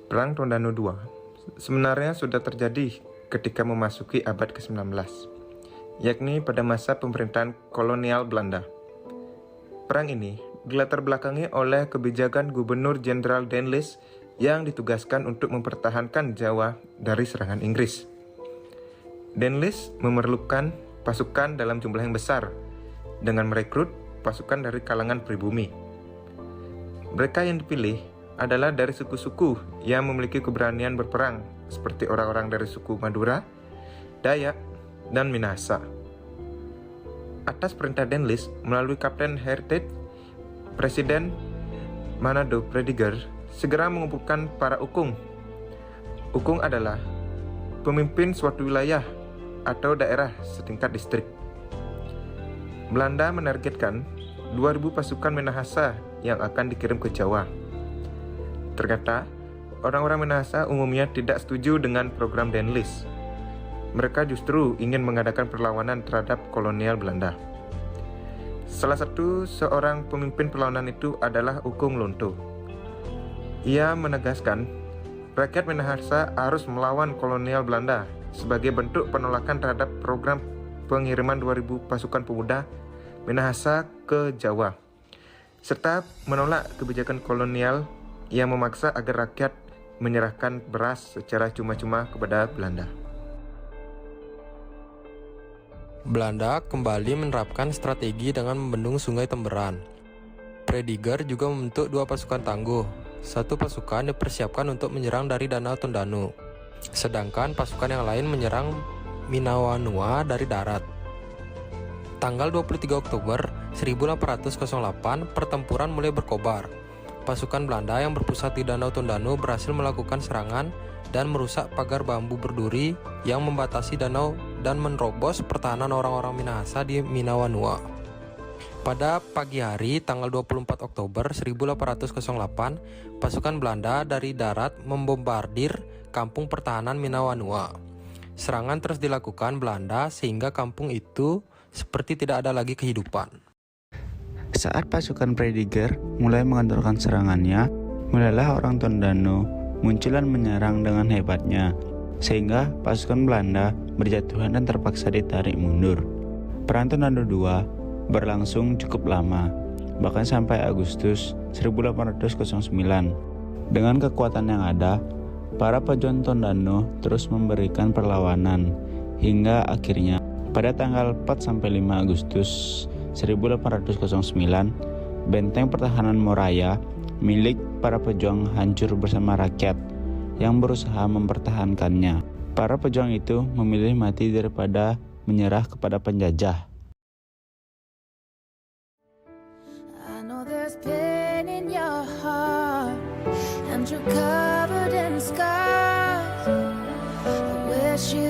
Perang Tondano II sebenarnya sudah terjadi ketika memasuki abad ke-19, yakni pada masa pemerintahan kolonial Belanda. Perang ini dilatar belakangi oleh kebijakan Gubernur Jenderal Denlis yang ditugaskan untuk mempertahankan Jawa dari serangan Inggris. Denlis memerlukan pasukan dalam jumlah yang besar dengan merekrut pasukan dari kalangan pribumi. Mereka yang dipilih adalah dari suku-suku yang memiliki keberanian berperang seperti orang-orang dari suku Madura, Dayak, dan Minahasa. Atas perintah Denlis melalui Kapten Heritage, Presiden Manado Prediger segera mengumpulkan para ukung. Ukung adalah pemimpin suatu wilayah atau daerah setingkat distrik. Belanda menargetkan 2.000 pasukan Minahasa yang akan dikirim ke Jawa. Ternyata, orang-orang Minahasa umumnya tidak setuju dengan program Denlis. Mereka justru ingin mengadakan perlawanan terhadap kolonial Belanda. Salah satu seorang pemimpin perlawanan itu adalah Ukung Lonto. Ia menegaskan, rakyat Minahasa harus melawan kolonial Belanda sebagai bentuk penolakan terhadap program pengiriman 2.000 pasukan pemuda Minahasa ke Jawa, serta menolak kebijakan kolonial yang memaksa agar rakyat menyerahkan beras secara cuma-cuma kepada Belanda. Belanda kembali menerapkan strategi dengan membendung Sungai Temberan. Prediger juga membentuk 2 pasukan tangguh. Satu pasukan dipersiapkan untuk menyerang dari Danau Tondano, sedangkan pasukan yang lain menyerang Minawanua dari darat. Tanggal 23 Oktober 1808, pertempuran mulai berkobar. Pasukan Belanda yang berpusat di Danau Tondano berhasil melakukan serangan dan merusak pagar bambu berduri yang membatasi danau dan menerobos pertahanan orang-orang Minahasa di Minawanua. Pada pagi hari, tanggal 24 Oktober 1808, pasukan Belanda dari darat membombardir kampung pertahanan Minawanua. Serangan terus dilakukan Belanda sehingga kampung itu seperti tidak ada lagi kehidupan. Saat pasukan Prediger mulai mengendorkan serangannya, mulailah orang Tondano muncul dan menyerang dengan hebatnya, sehingga pasukan Belanda berjatuhan dan terpaksa ditarik mundur. Perang Tondano II berlangsung cukup lama, bahkan sampai Agustus 1809. Dengan kekuatan yang ada, para pejuang Tondano terus memberikan perlawanan, hingga akhirnya pada tanggal 4-5 Agustus 1809, benteng pertahanan Moraya milik para pejuang hancur bersama rakyat yang berusaha mempertahankannya. Para pejuang itu memilih mati daripada menyerah kepada penjajah. I know there's pain in your heart and you're covered in scars. I wish you